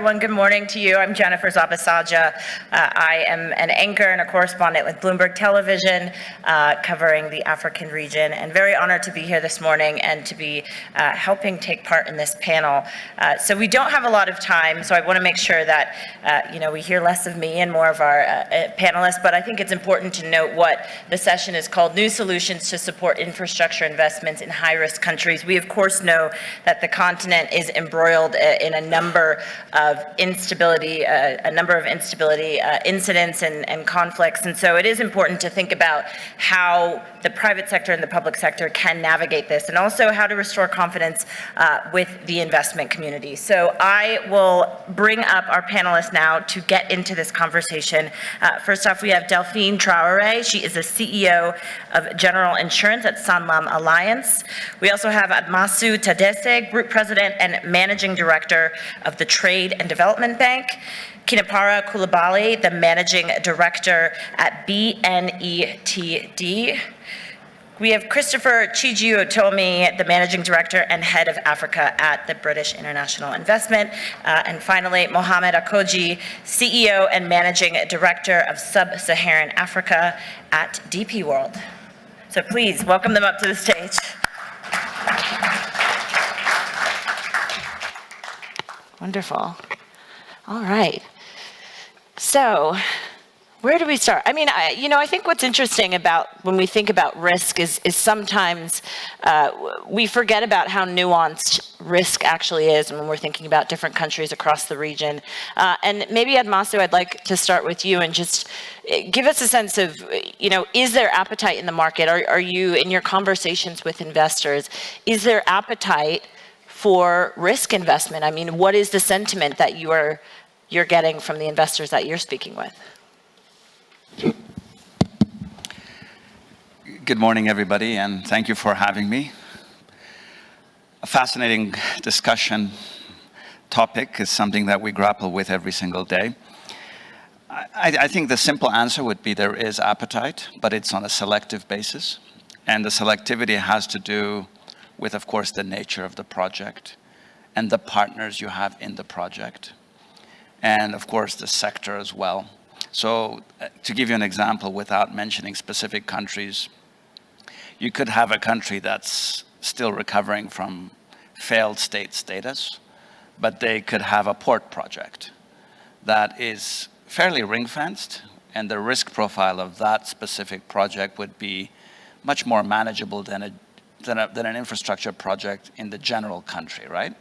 everyone. Good morning to you. I'm Jennifer Zabasaja. I am an anchor and a correspondent with Bloomberg Television, covering the African region, and very honored to be here this morning and to be helping take part in this panel. So we don't have a lot of time, so I want to make sure that we hear less of me and more of our panelists, but I think it's important to note what the session is called: New Solutions to Support Infrastructure Investments in High-Risk Countries. We, of course, know that the continent is embroiled in a number of instability, incidents and conflicts. And so it is important to think about how the private sector and the public sector can navigate this, and also how to restore confidence with the investment community. So I will bring up our panelists now to get into this conversation. First off, we have Delphine Traoré. She is the CEO of General Insurance at Sanlam Alliance. We also have Admasu Tadesse, Group President and Managing Director of the Trade and Development Bank. Kinapara Koulibaly, the Managing Director at BNETD. We have Christopher Chiji-Otomi, the Managing Director and Head of Africa at the British International Investment. And finally, Mohamed Akoji, CEO and Managing Director of Sub-Saharan Africa at DP World. So please welcome them up to the stage. Wonderful. All right. So where do we start? I mean, I think what's interesting about when we think about risk is sometimes we forget about how nuanced risk actually is when we're thinking about different countries across the region. And maybe, Admasu, I'd like to start with you and just give us a sense of, is there appetite in the market? Are you, in your conversations with investors, is there appetite for risk investment? I mean, what is the sentiment that you're getting from the investors that you're speaking with? Good morning, everybody, and thank you for having me. A fascinating discussion topic is something that we grapple with every single day. I think the simple answer would be there is appetite, but it's on a selective basis. And the selectivity has to do with, of course, the nature of the project and the partners you have in the project. And, of course, the sector as well. So to give you an example, without mentioning specific countries, you could have a country that's still recovering from failed state status, but they could have a port project that is fairly ring-fenced, and the risk profile of that specific project would be much more manageable than an infrastructure project in the general country, right?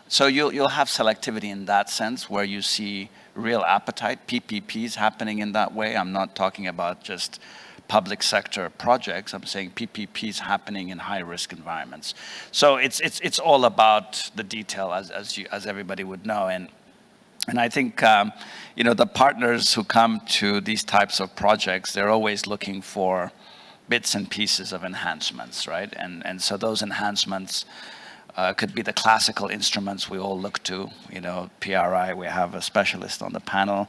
So you'll have selectivity in that sense, where you see real appetite, PPPs happening in that way. I'm not talking about just public sector projects. I'm saying PPPs happening in high-risk environments. So it's all about the detail, as everybody would know. And I think the partners who come to these types of projects, they're always looking for bits and pieces of enhancements, right? And so those enhancements could be the classical instruments we all look to, PRI, we have a specialist on the panel.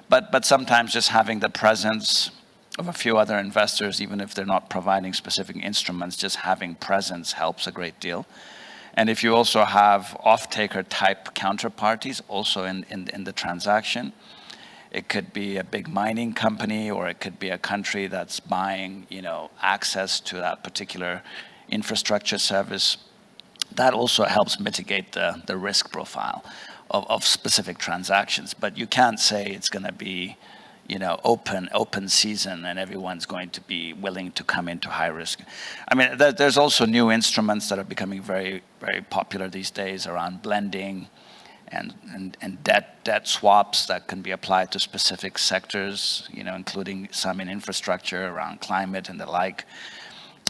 But sometimes just having the presence of a few other investors, even if they're not providing specific instruments, just having presence helps a great deal. And if you also have off-taker type counterparties also in the transaction, it could be a big mining company, or it could be a country that's buying, access to that particular infrastructure service. That also helps mitigate the risk profile of specific transactions. But you can't say it's going to be, open season and everyone's going to be willing to come into high risk. I mean, there's also new instruments that are becoming very, very popular these days around blending and debt swaps that can be applied to specific sectors, including some in infrastructure around climate and the like.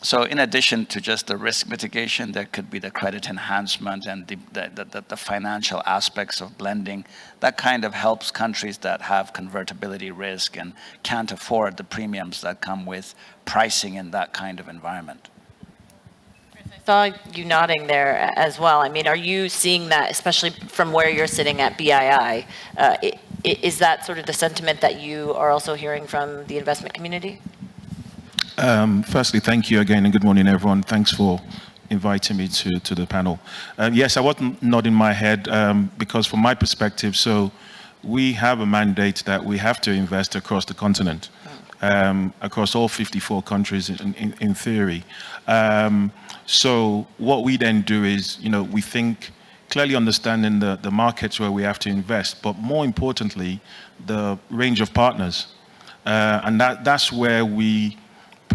So in addition to just the risk mitigation, there could be the credit enhancement and the financial aspects of blending. That kind of helps countries that have convertibility risk and can't afford the premiums that come with pricing in that kind of environment. I saw you nodding there as well. I mean, are you seeing that, especially from where you're sitting at BII? Is that sort of the sentiment that you are also hearing from the investment community? Firstly, thank you again, and good morning, everyone. Thanks for inviting me to the panel. Yes, I was nodding my head because from my perspective, so we have a mandate that we have to invest across the continent, across all 54 countries in theory. So what we then do is, we think clearly understanding the markets where we have to invest, but more importantly, the range of partners. And that's where we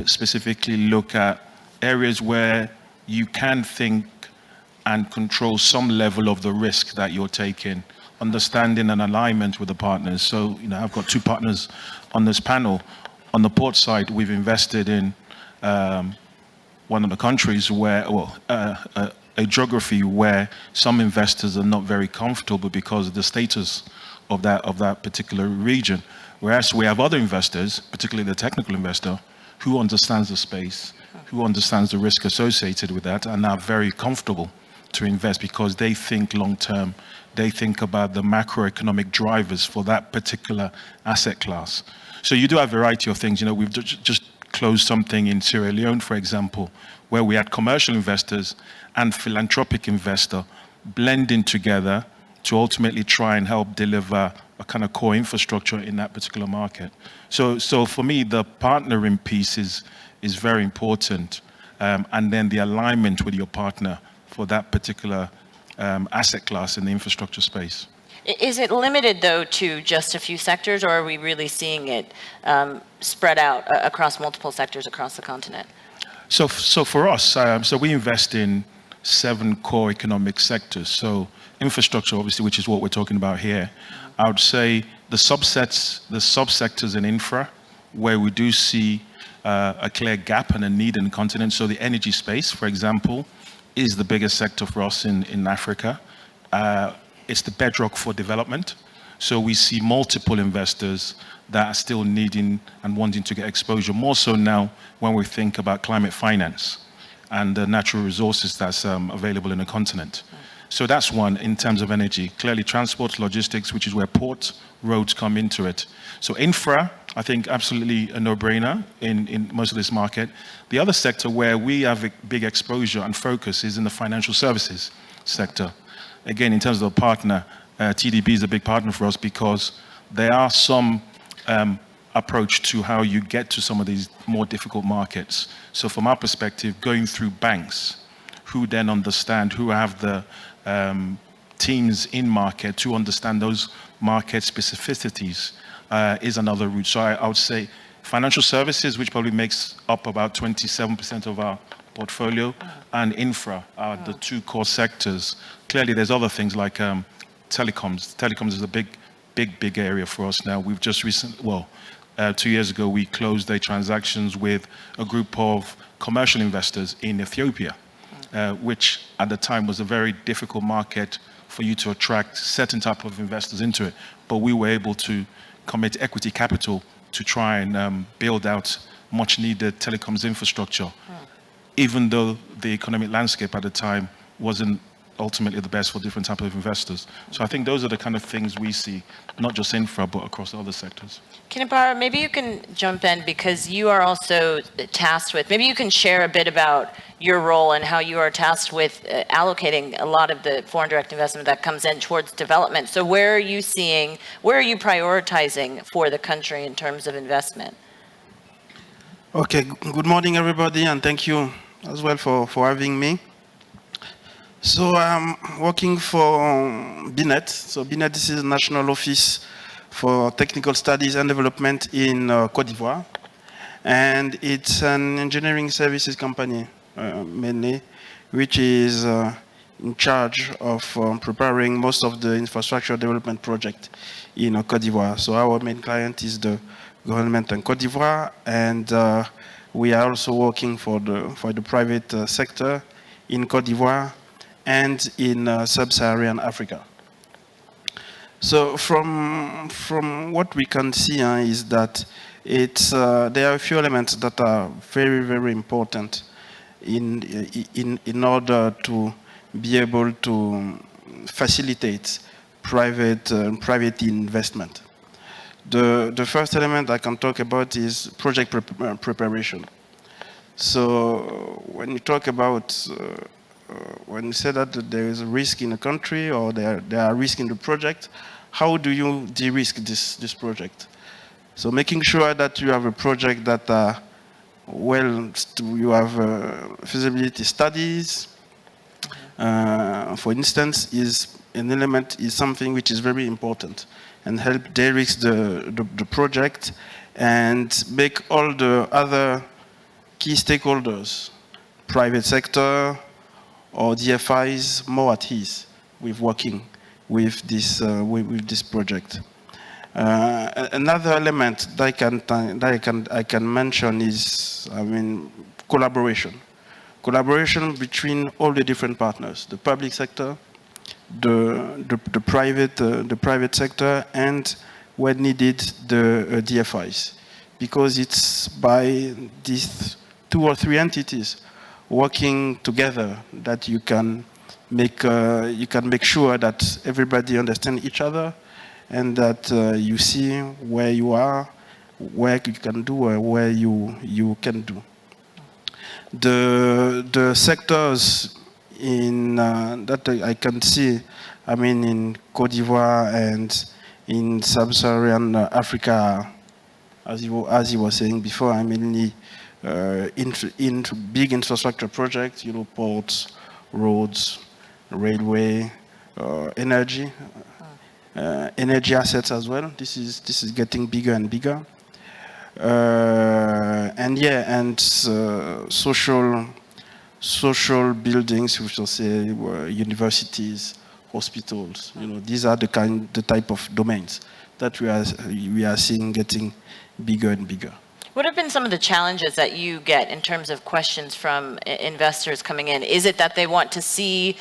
specifically look at areas where you can think and control some level of the risk that you're taking, understanding and alignment with the partners. So, I've got two partners on this panel. On the port side, we've invested in one of the countries where, a geography where some investors are not very comfortable because of the status of that particular region. Whereas we have other investors, particularly the technical investor, who understands the space, who understands the risk associated with that, and are very comfortable to invest because they think long term. They think about the macroeconomic drivers for that particular asset class. So you do have a variety of things. We've just closed something in Sierra Leone, for example, where we had commercial investors and philanthropic investor blending together to ultimately try and help deliver a kind of core infrastructure in that particular market. So for me, the partnering piece is very important, and then the alignment with your partner for that particular asset class in the infrastructure space. Is it limited, though, to just a few sectors, or are we really seeing it spread out across multiple sectors across the continent? So for us, so we invest in 7 core economic sectors. So infrastructure, obviously, which is what we're talking about here. I would say the subsectors in infra, where we do see a clear gap and a need in the continent. So the energy space, for example, is the biggest sector for us in Africa. It's the bedrock for development. So we see multiple investors that are still needing and wanting to get exposure, more so now when we think about climate finance and the natural resources that's available in the continent. So that's one in terms of energy. Clearly transport, logistics, which is where ports, roads come into it. So infra, I think absolutely a no-brainer in most of this market. The other sector where we have a big exposure and focus is in the financial services sector. Again, in terms of a partner, TDB is a big partner for us because there are some approach to how you get to some of these more difficult markets. So from our perspective, going through banks who then understand, who have the teams in market to understand those market specificities is another route. So I would say financial services, which probably makes up about 27% of our portfolio, and infra are the 2 core sectors. Clearly, there's other things like telecoms. Telecoms is a big area for us now. We've just 2 years ago, we closed the transactions with a group of commercial investors in Ethiopia, which at the time was a very difficult market for you to attract certain type of investors into it. But we were able to commit equity capital to try and build out much needed telecoms infrastructure, even though the economic landscape at the time wasn't ultimately the best for different types of investors. So I think those are the kind of things we see, not just infra, but across other sectors. Kinabara, maybe you can jump in because you are also tasked with, maybe you can share a bit about your role and how you are tasked with allocating a lot of the foreign direct investment that comes in towards development. So where are you prioritizing for the country in terms of investment? Okay, good morning everybody, and thank you as well for having me. So I'm working for BNet. So BNet is the National Office for Technical Studies and Development in Côte d'Ivoire. And it's an engineering services company, mainly, which is in charge of preparing most of the infrastructure development project in Côte d'Ivoire. So our main client is the government in Côte d'Ivoire, and we are also working for the private sector in Côte d'Ivoire and in sub-Saharan Africa. So from what we can see is that there are a few elements that are very, very important in order to be able to facilitate private investment. The first element I can talk about is project preparation. So when you talk about, when you say that there is a risk in a country or there are risks in the project, how do you de-risk this project? So making sure that you have a project that you have feasibility studies, for instance, is an element, is something which is very important and help de-risk the project and make all the other key stakeholders, private sector or DFIs, more at ease with working with this project. Another element that I can mention is, collaboration. Collaboration between all the different partners, the public sector, the private sector, and when needed, the DFIs, because it's by these 2 or 3 entities working together that you can make sure that everybody understands each other, and that you see where you are, where you can do, or where you can do. The sectors in that I can see, in Côte d'Ivoire and in Sub-Saharan Africa, as he was saying before, mainly into big infrastructure projects, ports, roads, railway, energy assets as well. This is getting bigger and bigger. Social buildings, we shall say, universities, hospitals. These are the type of domains that we are seeing getting bigger and bigger. What have been some of the challenges that you get in terms of questions from investors coming in? Is it that they want to see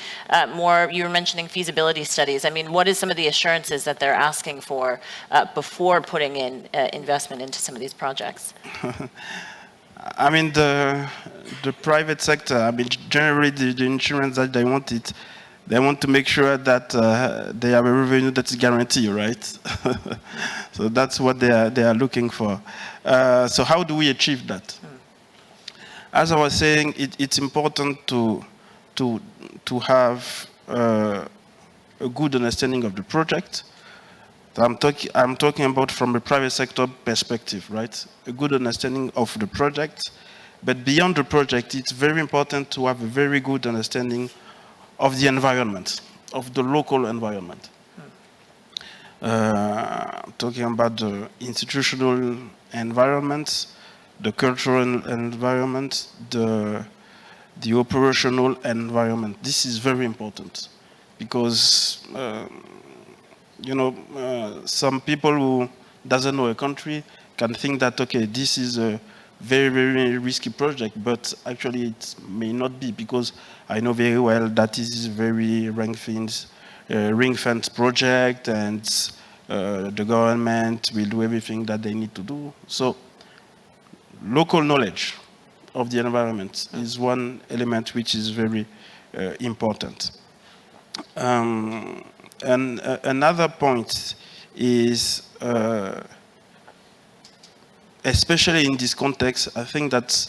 more, you were mentioning feasibility studies. What is some of the assurances that they're asking for before putting in investment into some of these projects? The private sector, generally the insurance that they want to make sure that they have a revenue that's guaranteed, right? So that's what they are looking for. So how do we achieve that? As I was saying, it's important to have a good understanding of the project. I'm talking about from a private sector perspective, right? A good understanding of the project. But beyond the project, it's very important to have a very good understanding of the environment, of the local environment. Talking about the institutional environment, the cultural environment, the operational environment. This is very important because some people who doesn't know a country can think that, okay, this is a very, very risky project, but actually it may not be, because I know very well that this is a very ring-fence project, and the government will do everything that they need to do. So local knowledge of the environment is one element which is very important. And another point is, especially in this context, I think that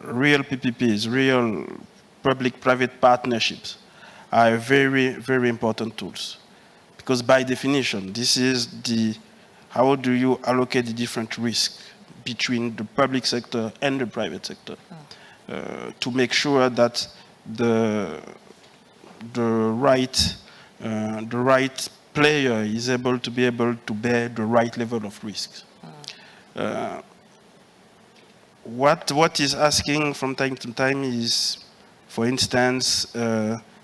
real PPPs, real public-private partnerships, are very, very important tools. Because by definition, this is how do you allocate the different risks between the public sector and the private sector to make sure that the right player is able to bear the right level of risks. What is asking from time to time is, for instance,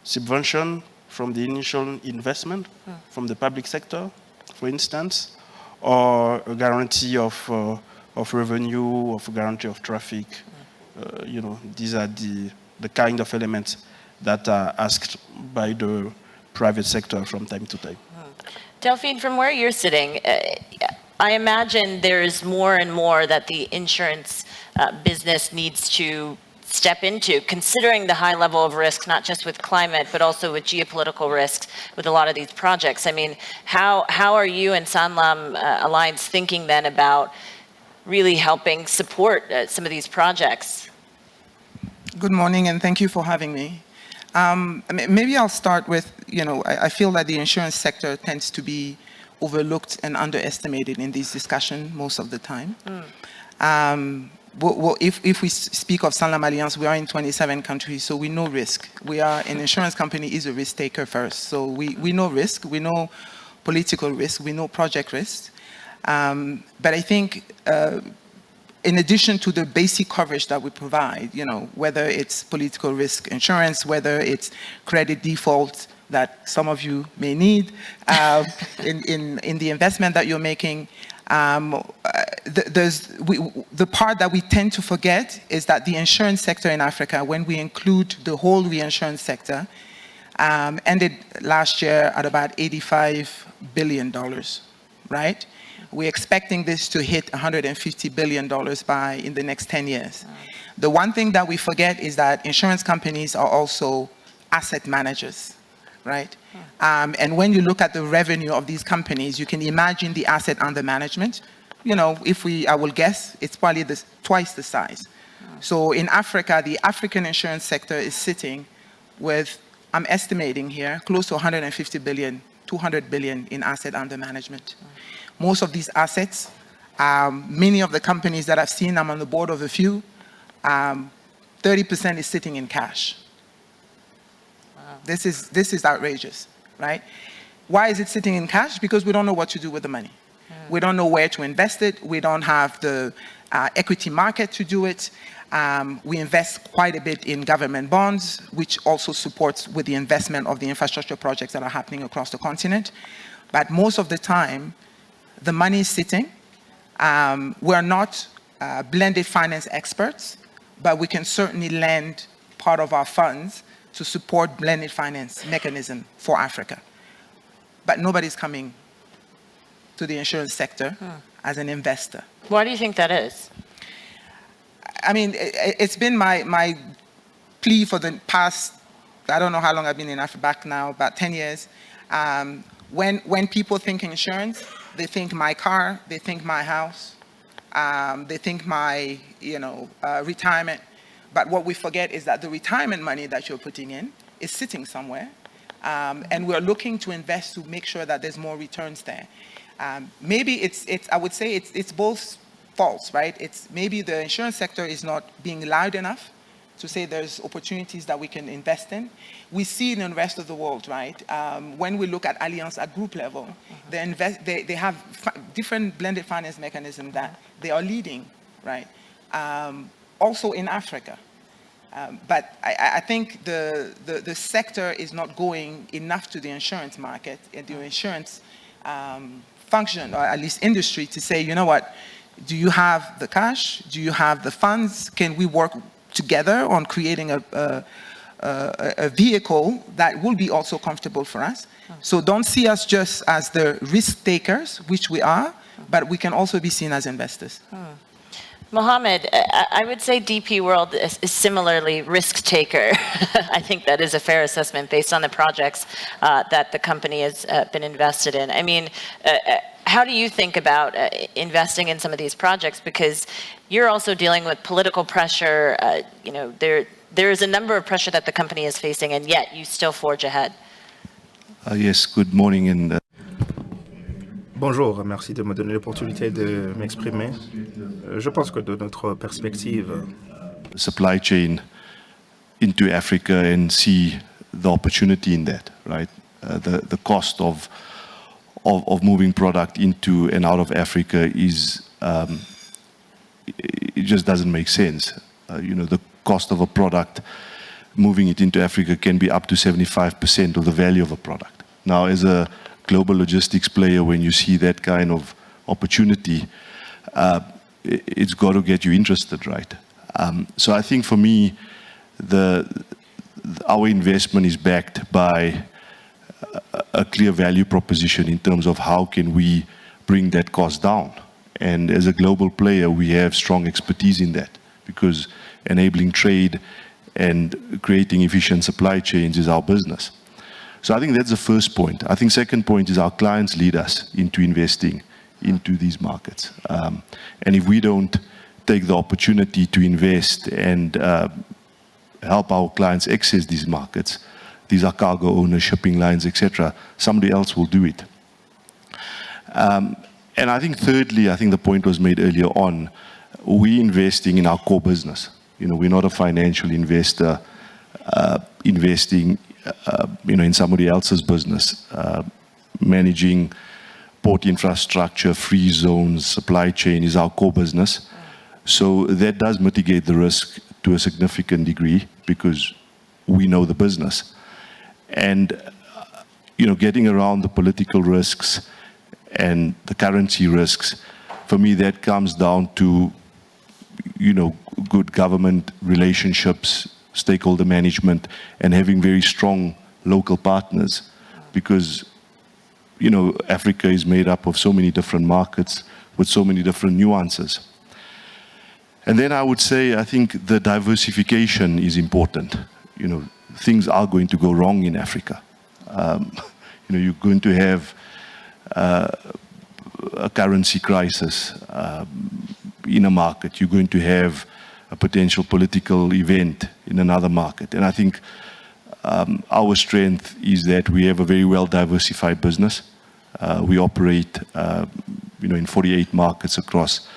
subvention from the initial investment from the public sector, for instance, or a guarantee of revenue, of a guarantee of traffic. These are the kind of elements that are asked by the private sector from time to time. Delphine, from where you're sitting, I imagine there's more and more that the insurance business needs to step into, considering the high level of risks, not just with climate, but also with geopolitical risks with a lot of these projects. How are you and Sanlam Alliance thinking then about really helping support some of these projects? Good morning, and thank you for having me. Maybe I'll start with, I feel that the insurance sector tends to be overlooked and underestimated in these discussions most of the time. If we speak of Sanlam Alliance, we are in 27 countries, so we know risk. An insurance company is a risk taker first. So we know risk, we know political risk, we know project risk. But I think in addition to the basic coverage that we provide, whether it's political risk insurance, whether it's credit default that some of you may need in the investment that you're making, the part that we tend to forget is that the insurance sector in Africa, when we include the whole reinsurance sector, ended last year at about $85 billion, right? We're expecting this to hit $150 billion in the next 10 years. The one thing that we forget is that insurance companies are also asset managers, right? And when you look at the revenue of these companies, you can imagine the asset under management. I will guess, it's probably twice the size. So in Africa, the African insurance sector is sitting with, I'm estimating here, close to 150 billion, 200 billion in asset under management. Most of these assets, many of the companies that I've seen, I'm on the board of a few, 30% is sitting in cash. Wow. This is outrageous, right? Why is it sitting in cash? Because we don't know what to do with the money. We don't know where to invest it. We don't have the equity market to do it. We invest quite a bit in government bonds, which also supports with the investment of the infrastructure projects that are happening across the continent. But most of the time, the money is sitting. We're not blended finance experts, but we can certainly lend part of our funds to support blended finance mechanism for Africa. But nobody's coming to the insurance sector as an investor. Why do you think that is? I mean, it's been my plea for the past, I don't know how long I've been in Africa, back now, about 10 years. When people think insurance, they think my car, they think my house, they think my, retirement. But what we forget is that the retirement money that you're putting in is sitting somewhere. And we're looking to invest to make sure that there's more returns there. Maybe I would say it's both faults, right? It's maybe the insurance sector is not being loud enough to say there's opportunities that we can invest in. We see it in the rest of the world, right? When we look at Allianz at group level, they have different blended finance mechanisms that they are leading, right? Also in Africa. But I think the sector is not going enough to the insurance market and the insurance function, or at least industry, to say, you know what, do you have the cash? Do you have the funds? Can we work together on creating a vehicle that will be also comfortable for us? So don't see us just as the risk takers, which we are, but we can also be seen as investors. Mohammed, I would say DP World is similarly risk taker. I think that is a fair assessment based on the projects that the company has been invested in. I mean, how do you think about investing in some of these projects? Because you're also dealing with political pressure. There is a number of pressure that the company is facing, and yet you still forge ahead. Yes, good morning. And Bonjour, merci de me donner l'opportunité de m'exprimer. Je pense que de notre perspective, supply chain into Africa and see the opportunity in that, right? The cost of moving product into and out of Africa is, it just doesn't make sense. The cost of a product, moving it into Africa can be up to 75% of the value of a product. Now, as a global logistics player, when you see that kind of opportunity, it's got to get you interested, right? So I think for me, our investment is backed by a clear value proposition in terms of how can we bring that cost down. And as a global player, we have strong expertise in that, because enabling trade and creating efficient supply chains is our business. So I think that's the first point. I think second point is our clients lead us into investing into these markets. And if we don't take the opportunity to invest and help our clients access these markets, these are cargo owners, shipping lines, etc., somebody else will do it. And I think thirdly, I think the point was made earlier on, we investing in our core business. You know, we're not a financial investor investing, in somebody else's business, managing port infrastructure, free zones, supply chain is our core business. So that does mitigate the risk to a significant degree because we know the business. And, getting around the political risks and the currency risks, for me, that comes down to, good government relationships, stakeholder management, and having very strong local partners. Because, Africa is made up of so many different markets with so many different nuances. And then I would say, I think the diversification is important. Things are going to go wrong in Africa. You're going to have a currency crisis in a market. You're going to have a potential political event in another market. And I think our strength is that we have a very well diversified business. We operate, in 48 markets across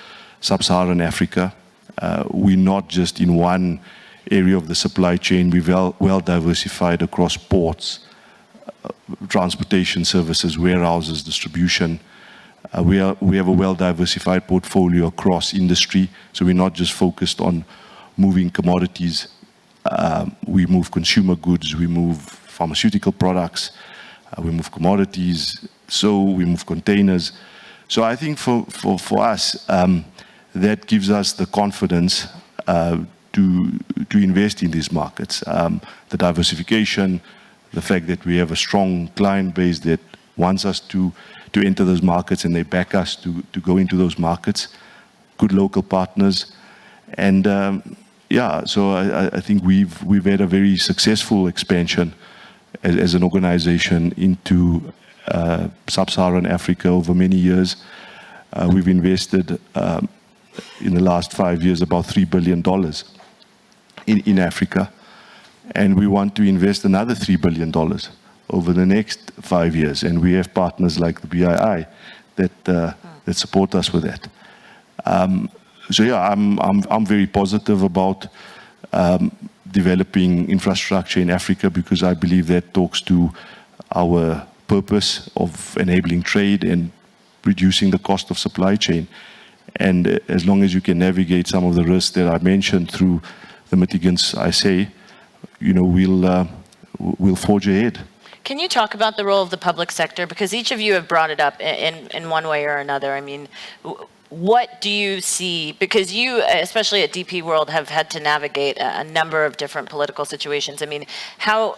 sub-Saharan Africa. We're not just in one area of the supply chain. We're well diversified across ports, transportation services, warehouses, distribution. We have a well diversified portfolio across industry. So we're not just focused on moving commodities. We move consumer goods, we move pharmaceutical products, we move commodities, so we move containers. So I think for us, that gives us the confidence to invest in these markets. The diversification, the fact that we have a strong client base that wants us to enter those markets and they back us to go into those markets, good local partners. And so I think we've had a very successful expansion as an organization into sub-Saharan Africa over many years. We've invested in the last 5 years about $3 billion in Africa. And we want to invest another $3 billion over the next 5 years. And we have partners like the BII that support us with that. I'm very positive about developing infrastructure in Africa because I believe that talks to our purpose of enabling trade and reducing the cost of supply chain. And as long as you can navigate some of the risks that I mentioned through the mitigants, I say, we'll forge ahead. Can you talk about the role of the public sector? Because each of you have brought it up in one way or another. I mean, what do you see? Because you, especially at DP World, have had to navigate a number of different political situations. I mean, how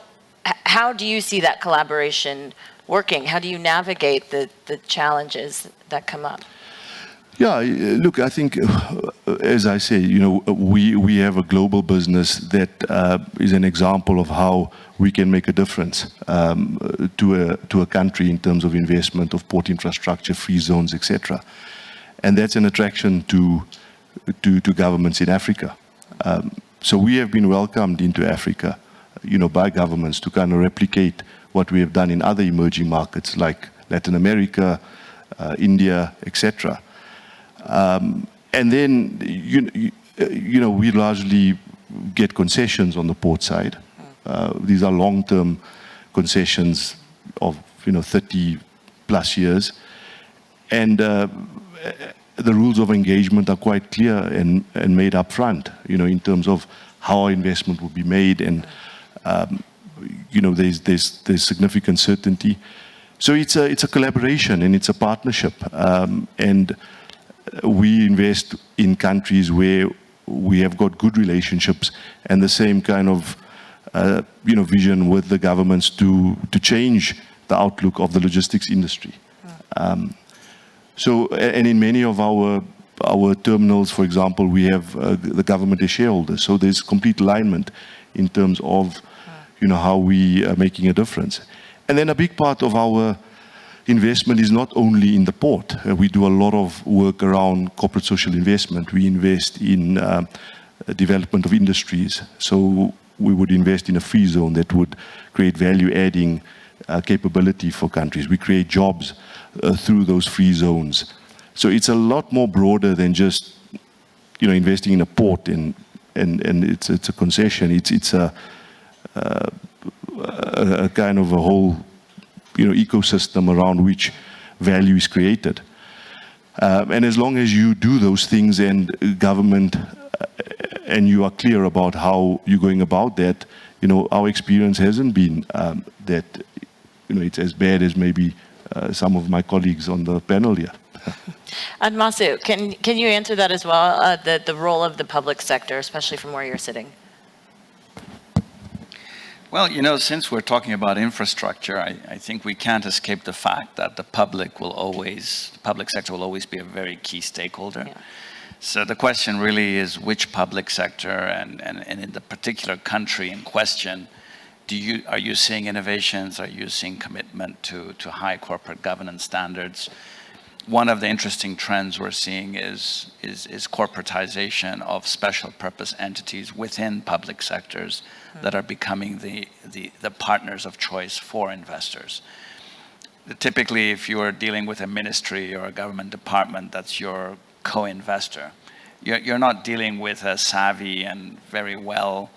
do you see that collaboration working? How do you navigate the challenges that come up? Yeah, look, I think, as I say, we have a global business that is an example of how we can make a difference to a country in terms of investment of port infrastructure, free zones, etc. And that's an attraction to governments in Africa. So we have been welcomed into Africa, by governments to kind of replicate what we have done in other emerging markets like Latin America, India, etc. And then, we largely get concessions on the port side. These are long-term concessions of, 30 plus years. And the rules of engagement are quite clear and made up front, in terms of how our investment will be made. And, there's significant certainty. So it's a collaboration and it's a partnership. And we invest in countries where we have got good relationships and the same kind of vision with the governments to change the outlook of the logistics industry. And in many of our terminals, for example, we have the government as shareholders. So there's complete alignment in terms of how we are making a difference. And then a big part of our investment is not only in the port. We do a lot of work around corporate social investment. We invest in development of industries. So we would invest in a free zone that would create value-adding capability for countries. We create jobs through those free zones. So it's a lot more broader than just, investing in a port and it's a concession. It's a kind of a whole, ecosystem around which value is created. And as long as you do those things and government and you are clear about how you're going about that, our experience hasn't been that, it's as bad as maybe some of my colleagues on the panel here. And Masu, can you answer that as well, the role of the public sector, especially from where you're sitting? Well, since we're talking about infrastructure, I think we can't escape the fact that the public sector will always be a very key stakeholder. Yeah. So the question really is which public sector and in the particular country in question, are you seeing innovations? Are you seeing commitment to high corporate governance standards? One of the interesting trends we're seeing is corporatization of special purpose entities within public sectors that are becoming the partners of choice for investors. Typically, if you are dealing with a ministry or a government department that's your co-investor, you're not dealing with a savvy and very well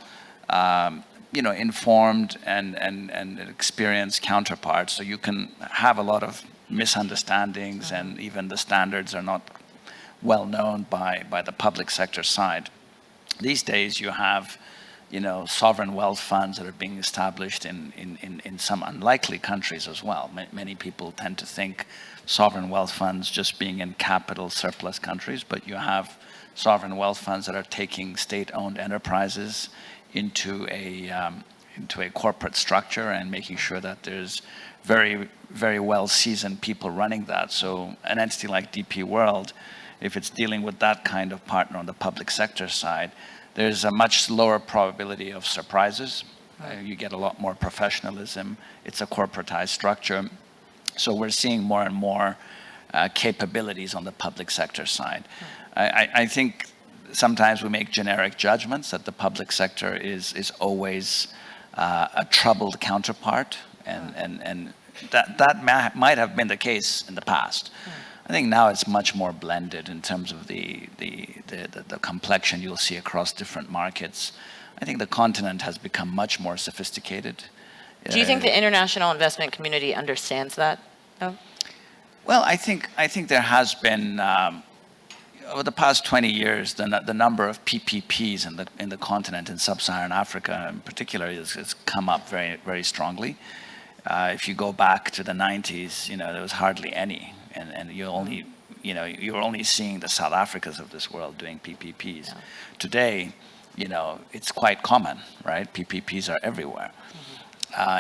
informed and experienced counterpart. So you can have a lot of misunderstandings, and even the standards are not well known by the public sector side. These days you have sovereign wealth funds that are being established in some unlikely countries as well. Many people tend to think sovereign wealth funds just being in capital surplus countries, but you have sovereign wealth funds that are taking state-owned enterprises into a corporate structure and making sure that there's very, very well seasoned people running that. So an entity like DP World, if it's dealing with that kind of partner on the public sector side, there's a much lower probability of surprises. You get a lot more professionalism. It's a corporatized structure. So we're seeing more and more capabilities on the public sector side. I think sometimes we make generic judgments that the public sector is always a troubled counterpart, and that might have been the case in the past. I think now it's much more blended in terms of the complexion you'll see across different markets. I think the continent has become much more sophisticated. Do you think the international investment community understands that? No? Well, I think there has been over the past 20 years, the number of PPPs in the continent, in sub-Saharan Africa in particular, has come up very, very strongly. If you go back to the 90s, there was hardly any, and you're only seeing the South Africas of this world doing PPPs. Yeah. Today, it's quite common, right? PPPs are everywhere.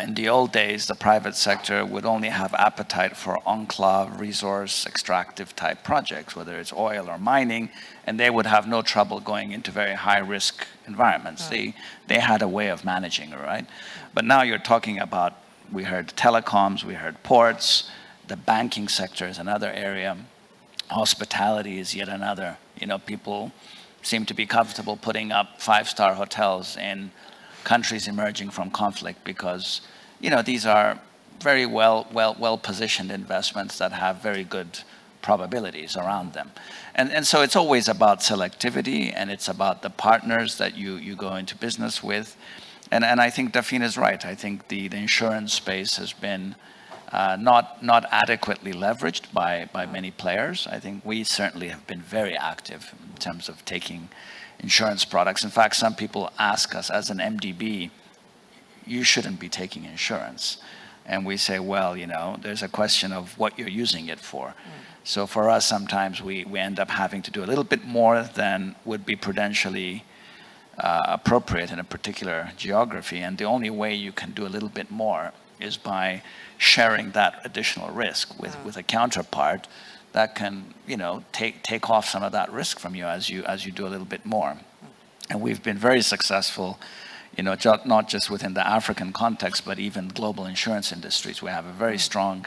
In the old days, the private sector would only have appetite for enclave, resource, extractive type projects, whether it's oil or mining, and they would have no trouble going into very high risk environments. They had a way of managing it, right? But now you're talking about, we heard telecoms, we heard ports, the banking sector is another area, hospitality is yet another. People seem to be comfortable putting up 5-star hotels in countries emerging from conflict because, these are very well positioned investments that have very good probabilities around them. And so it's always about selectivity, and it's about the partners that you go into business with. And I think Delphine is right. I think the insurance space has been not adequately leveraged by many players. I think we certainly have been very active in terms of taking insurance products. In fact, some people ask us, as an MDB, you shouldn't be taking insurance. And we say, well, there's a question of what you're using it for. So for us, sometimes we end up having to do a little bit more than would be prudentially appropriate in a particular geography. And the only way you can do a little bit more is by sharing that additional risk with a counterpart that can, take off some of that risk from you as you do a little bit more. And we've been very successful, not just within the African context, but even global insurance industries. We have a very strong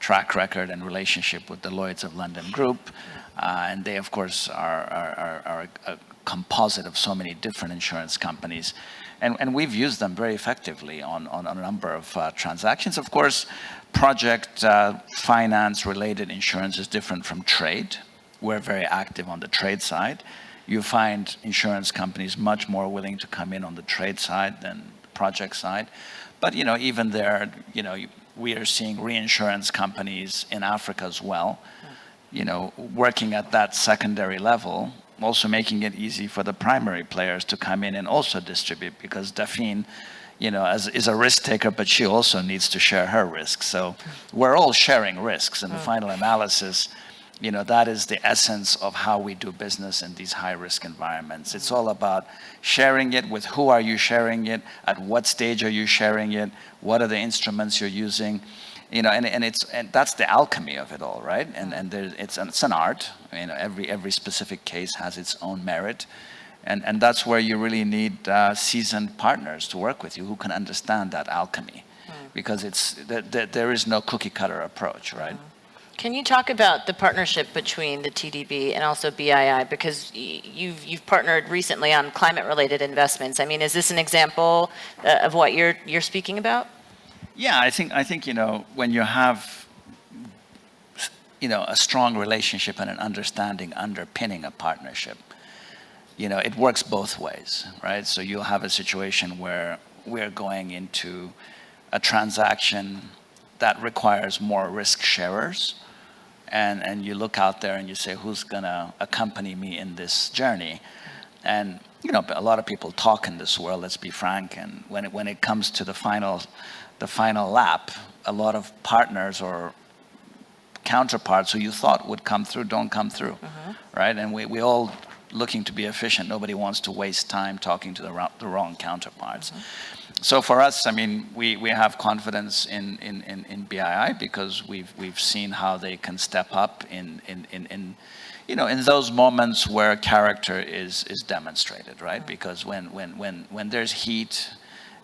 track record and relationship with the Lloyd's of London Group. And they, of course, are a composite of so many different insurance companies. And we've used them very effectively on a number of transactions. Of course, project finance-related insurance is different from trade. We're very active on the trade side. You find insurance companies much more willing to come in on the trade side than the project side. But, even there, we are seeing reinsurance companies in Africa as well, working at that secondary level, also making it easy for the primary players to come in and also distribute, because Delphine, is a risk taker, but she also needs to share her risks. So we're all sharing risks. In the final analysis, that is the essence of how we do business in these high-risk environments. It's all about sharing it. With who are you sharing it? At what stage are you sharing it? What are the instruments you're using? And that's the alchemy of it all, right? And it's an art. Every specific case has its own merit, and that's where you really need seasoned partners to work with you who can understand that alchemy, because there is no cookie-cutter approach, right? Can you talk about the partnership between the TDB and also BII, because you've partnered recently on climate-related investments? I mean, is this an example of what you're speaking about? Yeah, I think when you have a strong relationship and an understanding underpinning a partnership, it works both ways, right? So you'll have a situation where we're going into a transaction that requires more risk sharers, and you look out there and you say, who's gonna accompany me in this journey? And a lot of people talk in this world, let's be frank, and when it comes to the final lap, a lot of partners or counterparts who you thought would come through don't come through, right? And we all looking to be efficient. Nobody wants to waste time talking to the wrong counterparts. So for us, I mean, we have confidence in BII because we've seen how they can step up in those moments where character is demonstrated, right? Because when there's heat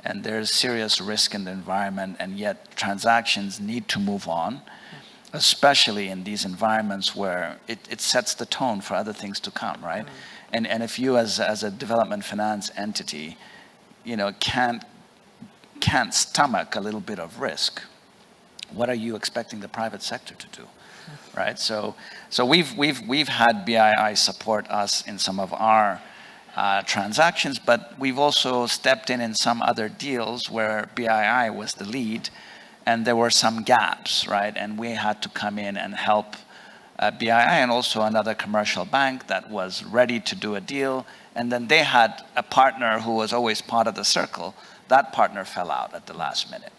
and there's serious risk in the environment, and yet transactions need to move on, especially in these environments where it sets the tone for other things to come, right? And if you as a development finance entity, can't stomach a little bit of risk, what are you expecting the private sector to do, right? So we've had BII support us in some of our transactions, but we've also stepped in some other deals where BII was the lead, and there were some gaps, right? And we had to come in and help BII and also another commercial bank that was ready to do a deal, and then they had a partner who was always part of the circle. That partner fell out at the last minute.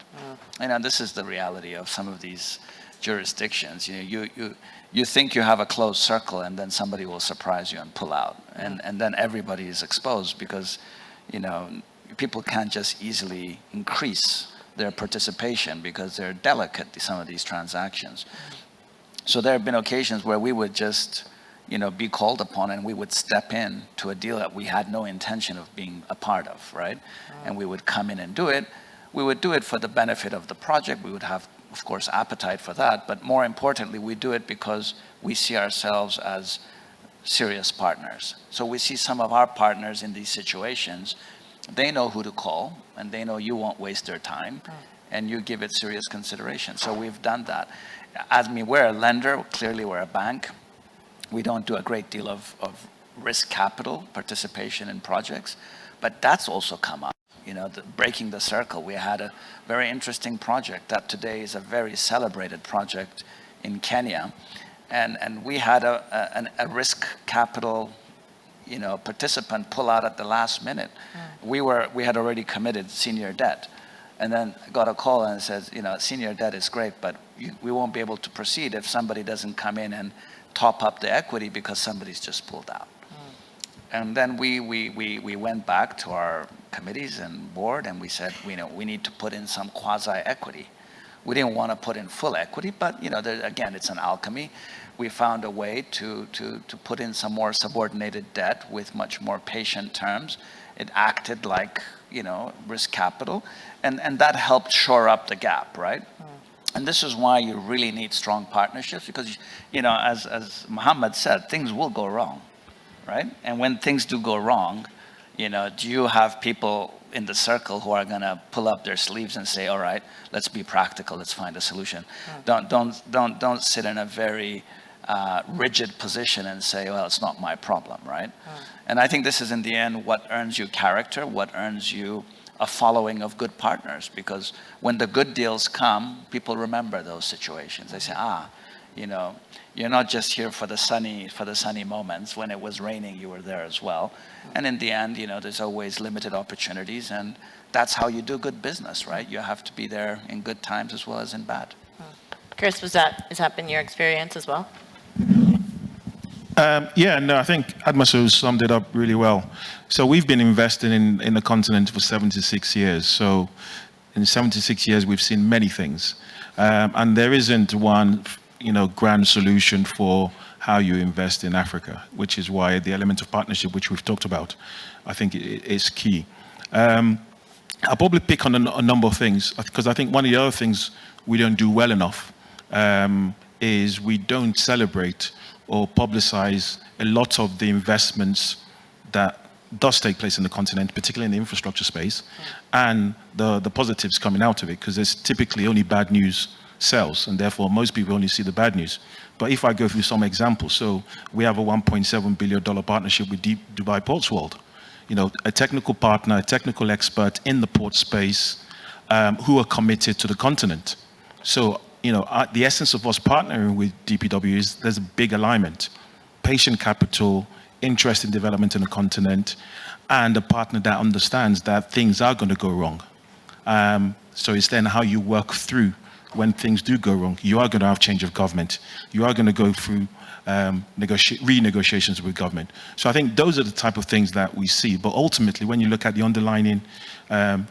This is the reality of some of these jurisdictions. You think you have a closed circle, and then somebody will surprise you and pull out, and then everybody is exposed because people can't just easily increase their participation because they're delicate, some of these transactions. So there have been occasions where we would just be called upon, and we would step in to a deal that we had no intention of being a part of, right? And we would come in and do it. We would do it for the benefit of the project. We would have, of course, appetite for that, but more importantly, we do it because we see ourselves as serious partners. So we see some of our partners in these situations, they know who to call, and they know you won't waste their time, and you give it serious consideration. So we've done that. We're a lender, clearly we're a bank. We don't do a great deal of risk capital participation in projects, but that's also come up. Breaking the circle. We had a very interesting project that today is a very celebrated project in Kenya, and we had a risk capital, participant pull out at the last minute. We had already committed senior debt, and then got a call and says, senior debt is great, but we won't be able to proceed if somebody doesn't come in and top up the equity because somebody's just pulled out. And then we went back to our committees and board, and we said, we need to put in some quasi-equity. We didn't want to put in full equity, but again, it's an alchemy. We found a way to put in some more subordinated debt with much more patient terms. It acted like risk capital, and that helped shore up the gap, right? And this is why you really need strong partnerships, because, as Mohammed said, things will go wrong, right? And when things do go wrong, do you have people in the circle who are going to pull up their sleeves and say, all right, let's be practical, let's find a solution. Don't sit in a very rigid position and say, well, it's not my problem, right? And I think this is, in the end, what earns you character, what earns you a following of good partners, because when the good deals come, people remember those situations. They say, you're not just here for the sunny moments. When it was raining, you were there as well. And in the end, there's always limited opportunities, and that's how you do good business, right? You have to be there in good times as well as in bad. Chris, has that been your experience as well? I think Admaso summed it up really well. So we've been investing in the continent for 76 years. So in 76 years, we've seen many things. And there isn't one, grand solution for how you invest in Africa, which is why the element of partnership, which we've talked about, I think is key. I'll probably pick on a number of things, because I think one of the other things we don't do well enough is we don't celebrate or publicize a lot of the investments that does take place in the continent, particularly in the infrastructure space, and the positives coming out of it, because there's typically only bad news sells, and therefore most people only see the bad news. But if I go through some examples, so we have a $1.7 billion partnership with Dubai Ports World, a technical partner, a technical expert in the port space, who are committed to the continent. So, the essence of us partnering with DPW is there's a big alignment, patient capital, interest in development in the continent, and a partner that understands that things are going to go wrong. So it's then how you work through when things do go wrong. You are going to have change of government. You are going to go through renegotiations with government. So I think those are the type of things that we see. But ultimately, when you look at the underlying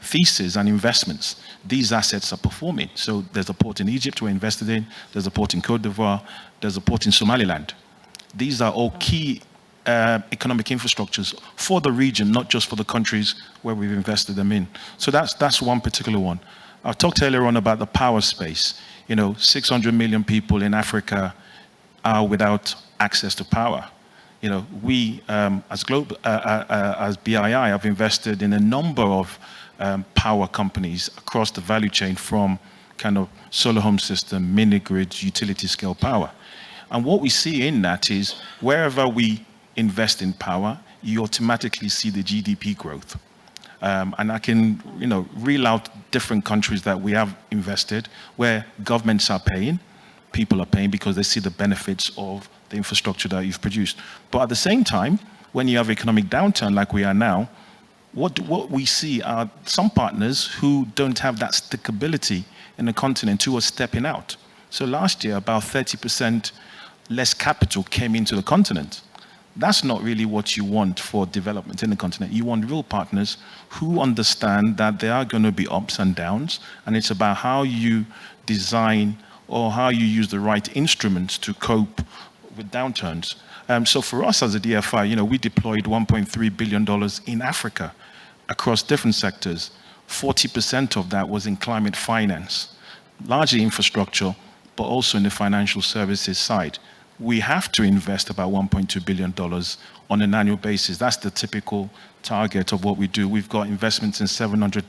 thesis and investments, these assets are performing. So there's a port in Egypt we're invested in. There's a port in Cote d'Ivoire. There's a port in Somaliland. These are all key economic infrastructures for the region, not just for the countries where we've invested them in. So that's one particular one. I talked earlier on about the power space. 600 million people in Africa are without access to power. We as BII have invested in a number of power companies across the value chain, from kind of solar home system, mini grids, utility scale power. And what we see in that is wherever we invest in power, you automatically see the GDP growth. And I can, reel out different countries that we have invested where governments are paying, people are paying because they see the benefits of the infrastructure that you've produced. But at the same time, when you have economic downturn like we are now, what we see are some partners who don't have that stickability in the continent who are stepping out. So last year, about 30% less capital came into the continent. That's not really what you want for development in the continent. You want real partners who understand that there are going to be ups and downs, and it's about how you design or how you use the right instruments to cope with downturns. So for us as a DFI, we deployed $1.3 billion in Africa across different sectors. 40% of that was in climate finance, largely infrastructure, but also in the financial services side. We have to invest about $1.2 billion on an annual basis. That's the typical target of what we do. We've got investments in 700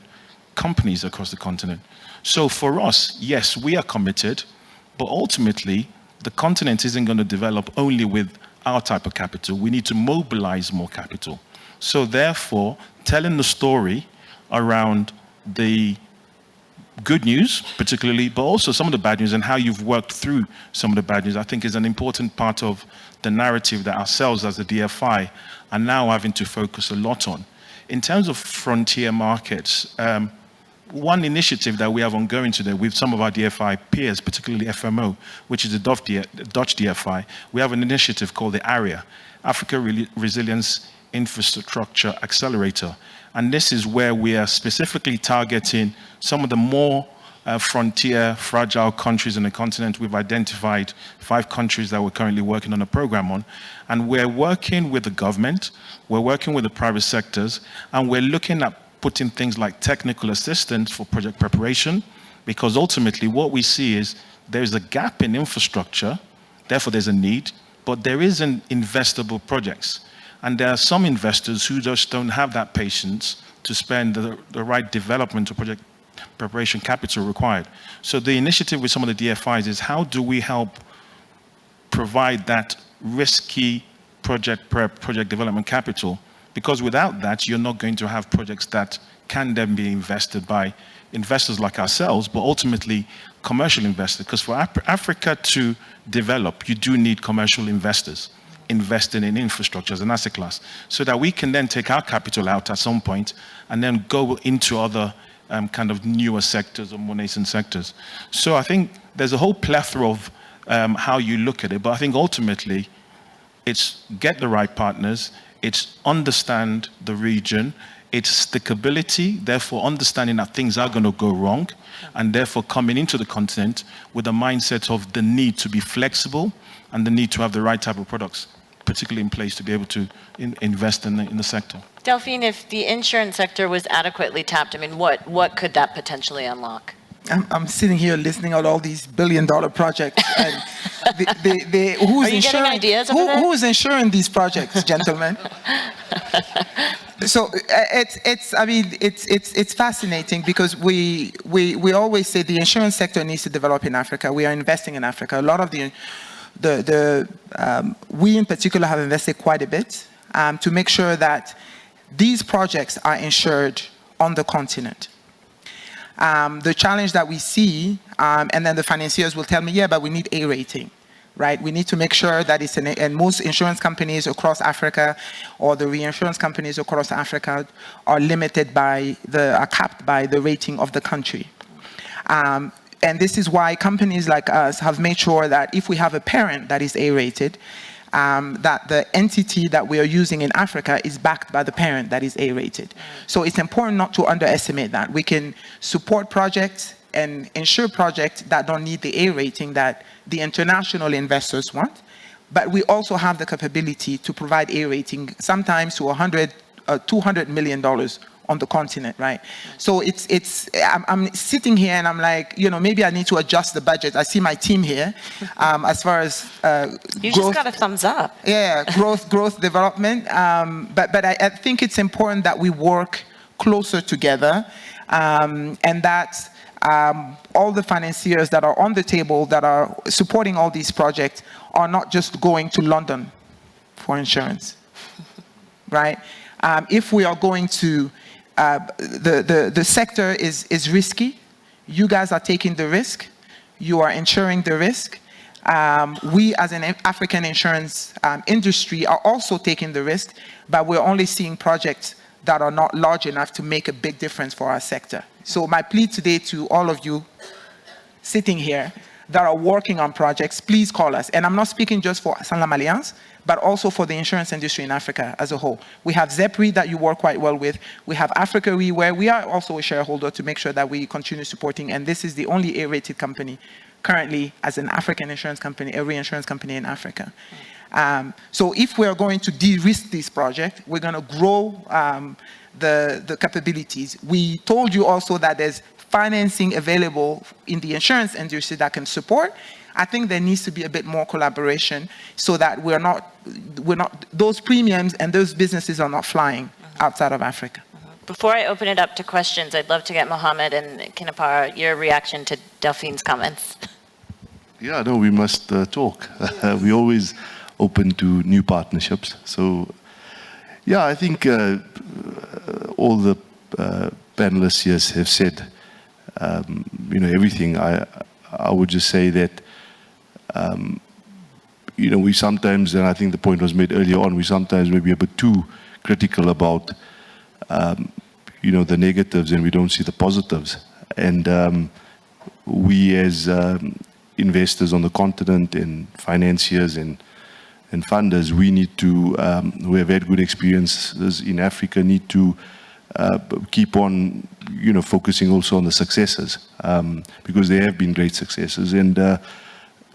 companies across the continent. So for us, yes, we are committed, but ultimately, the continent isn't going to develop only with our type of capital. We need to mobilize more capital. So therefore, telling the story around the good news, particularly, but also some of the bad news and how you've worked through some of the bad news, I think is an important part of the narrative that ourselves as a DFI are now having to focus a lot on. In terms of frontier markets, one initiative that we have ongoing today with some of our DFI peers, particularly FMO, which is the Dutch DFI, we have an initiative called the ARIA, Africa Resilience Infrastructure Accelerator. And this is where we are specifically targeting some of the more frontier, fragile countries in the continent. We've identified 5 countries that we're currently working on a program on. And we're working with the government, we're working with the private sectors, and we're looking at putting things like technical assistance for project preparation, Because ultimately what we see is there's a gap in infrastructure, therefore there's a need, but there isn't investable projects. And there are some investors who just don't have that patience to spend the right development or project preparation capital required. So the initiative with some of the DFIs is how do we help provide that risky project prep, project development capital? Because without that, you're not going to have projects that can then be invested by investors like ourselves, but ultimately commercial investors. Because for Africa to develop, you do need commercial investors investing in infrastructure as an asset class, so that we can then take our capital out at some point and then go into other kind of newer sectors or more nascent sectors. So I think there's a whole plethora of how you look at it, but I think ultimately it's get the right partners, it's understand the region, it's stickability, therefore understanding that things are going to go wrong, and therefore coming into the continent with a mindset of the need to be flexible and the need to have the right type of products, particularly in place to be able to invest in the sector. Delphine, if the insurance sector was adequately tapped, I mean, what could that potentially unlock? I'm sitting here listening to all these billion-dollar projects. And who's Are you getting ideas over there? who's insuring these projects, gentlemen? So it's fascinating because we always say the insurance sector needs to develop in Africa. We are investing in Africa. A lot of we in particular have invested quite a bit to make sure that these projects are insured on the continent. The challenge that we see, and then the financiers will tell me, yeah, but we need A rating, right? We need to make sure that it's and most insurance companies across Africa or the reinsurance companies across Africa are limited by are capped by the rating of the country. And this is why companies like us have made sure that if we have a parent that is A-rated, that the entity that we are using in Africa is backed by the parent that is A-rated. So it's important not to underestimate that. We can support projects and insure projects that don't need the A rating that the international investors want, but we also have the capability to provide A rating sometimes to $200 million on the continent, right? So I'm sitting here and I'm like, maybe I need to adjust the budget. I see my team here as far as you growth, just got a thumbs up. Yeah, growth development. But I think it's important that we work closer together and that all the financiers that are on the table that are supporting all these projects are not just going to London for insurance, right? If we are going to the sector is risky. You guys are taking the risk. You are insuring the risk. We as an African insurance industry are also taking the risk, but we're only seeing projects that are not large enough to make a big difference for our sector. So my plea today to all of you sitting here that are working on projects, please call us. And I'm not speaking just for Sanlam Alliance, but also for the insurance industry in Africa as a whole. We have ZEPRI that you work quite well with. We have Africa Re, where we are also a shareholder to make sure that we continue supporting. And this is the only A-rated company currently as an African insurance company, a reinsurance company in Africa. So if we're going to de-risk this project, we're going to grow the capabilities. We told you also that there's financing available in the insurance industry that can support. I think there needs to be a bit more collaboration so that we're not those premiums and those businesses are not flying outside of Africa. Before I open it up to questions, I'd love to get Mohammed and Kinapara, your reaction to Delphine's comments. Yeah, no, we must talk. We're always open to new partnerships. So, yeah, I think all the panelists here have said, everything. I would just say that, we sometimes, and I think the point was made earlier on, we sometimes may be a bit too critical about, the negatives and we don't see the positives. And we as investors on the continent and financiers and funders, we need to, who have had good experiences in Africa, need to keep on, focusing also on the successes, because there have been great successes. And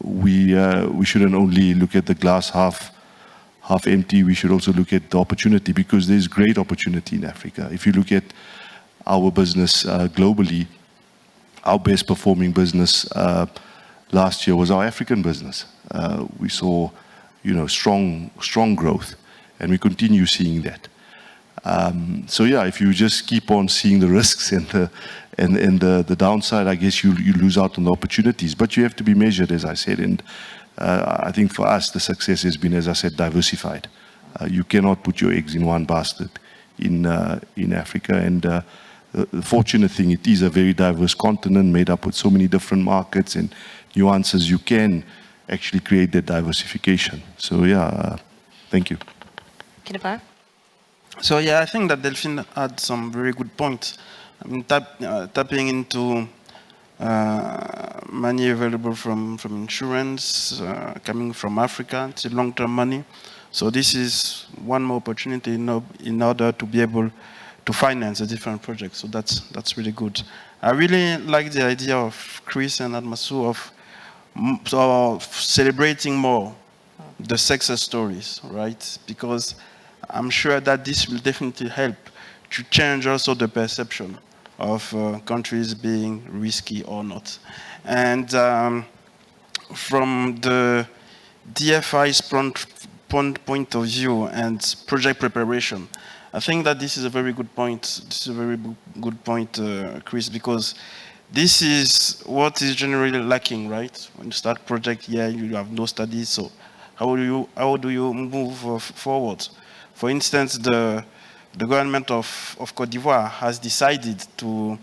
we shouldn't only look at the glass half empty, we should also look at the opportunity, because there's great opportunity in Africa. If you look at our business globally, our best performing business last year was our African business. We saw, strong growth, and we continue seeing that. So yeah, if you just keep on seeing the risks and the downside, I guess you lose out on the opportunities. But you have to be measured, as I said, and I think for us the success has been, as I said, diversified. You cannot put your eggs in one basket in Africa, and the fortunate thing, it is a very diverse continent made up with so many different markets and nuances. You can actually create that diversification. So yeah, thank you. Kinabar? So yeah, I think that Delphine had some very good points. I mean, tapping into money available from insurance, coming from Africa, it's long-term money. So this is one more opportunity in order to be able to finance a different project. So that's really good. I really like the idea of Chris and Admasu of celebrating more the success stories, right? Because I'm sure that this will definitely help to change also the perception of countries being risky or not. And from the DFI's point of view and project preparation, I think that this is a very good point. This is a very good point, Chris, because this is what is generally lacking, right? When you start project, you have no studies, so how do you move forward? For instance, the government of Côte d'Ivoire has decided to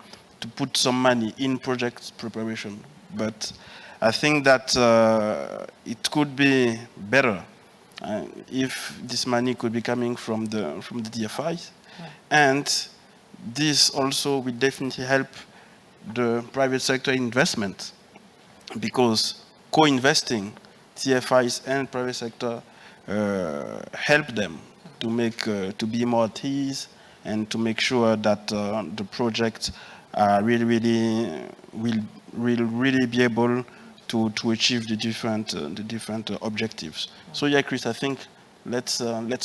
put some money in project preparation, but I think that it could be better if this money could be coming from the DFIs, and this also will definitely help the private sector investment, because co-investing DFIs and private sector help them to make to be more at ease and to make sure that the projects will really be able to achieve the different objectives. So yeah, Chris, I think let's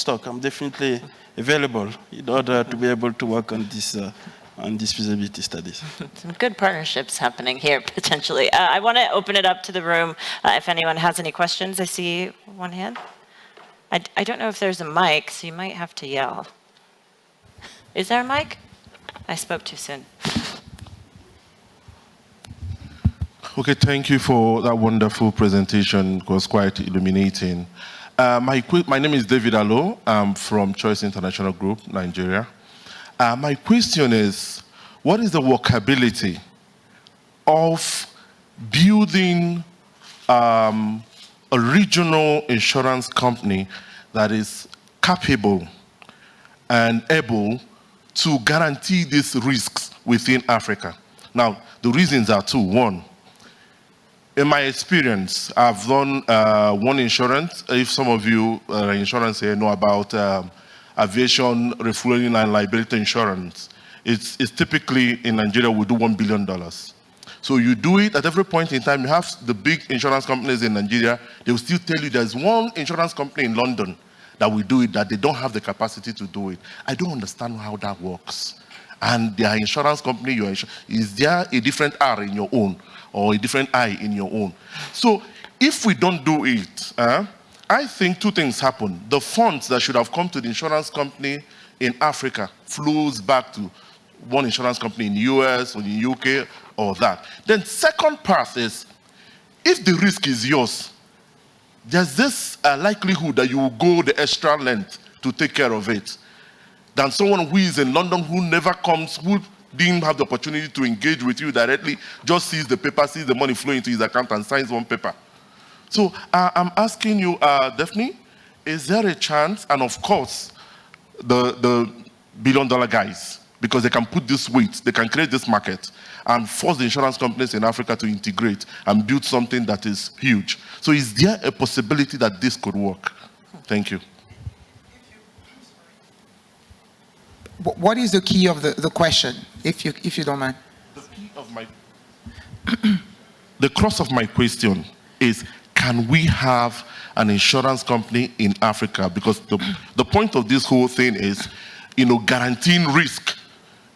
talk. I'm definitely available in order to be able to work on this feasibility studies. Some good partnerships happening here, potentially. I want to open it up to the room if anyone has any questions. I see one hand. I don't know if there's a mic, so you might have to yell. Is there a mic? I spoke too soon. Okay, thank you for that wonderful presentation. It was quite illuminating. My name is David Allo. I'm from Choice International Group, Nigeria. My question is, what is the workability of building a regional insurance company that is capable and able to guarantee these risks within Africa? Now, the reasons are two. One, in my experience, I've done one insurance. If some of you insurance here know about aviation refueling and liability insurance, it's typically in Nigeria we do $1 billion. So you do it at every point in time. You have the big insurance companies in Nigeria. They will still tell you there's one insurance company in London that will do it, that they don't have the capacity to do it. I don't understand how that works. And their insurance company, is there a different R in your own or a different I in your own? So if we don't do it, I think two things happen. The funds that should have come to the insurance company in Africa flows back to one insurance company in the US or in the UK or that. Then second part is, if the risk is yours, there's this likelihood that you will go the extra length to take care of it than someone who is in London, who never comes, who didn't have the opportunity to engage with you directly, just sees the paper, sees the money flowing into his account and signs one paper. So I'm asking you, Daphne, is there a chance, and of course, the billion-dollar guys, because they can put this weight, they can create this market and force the insurance companies in Africa to integrate and build something that is huge. So is there a possibility that this could work? Thank you. What is the key of the question, if you don't mind? The key of the crux of my question is, can we have an insurance company in Africa? Because the point of this whole thing is, guaranteeing risk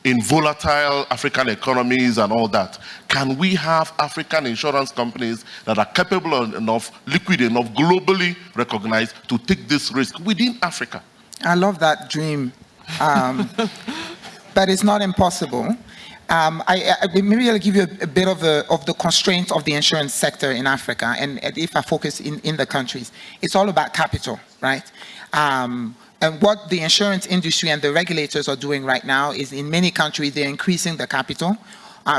in volatile African economies and all that, can we have African insurance companies that are capable enough, liquid enough, globally recognized to take this risk within Africa? I love that dream, but it's not impossible. Maybe I'll give you a bit of the constraints of the insurance sector in Africa, and if I focus in the countries, it's all about capital, right? And what the insurance industry and the regulators are doing right now is, in many countries, they're increasing the capital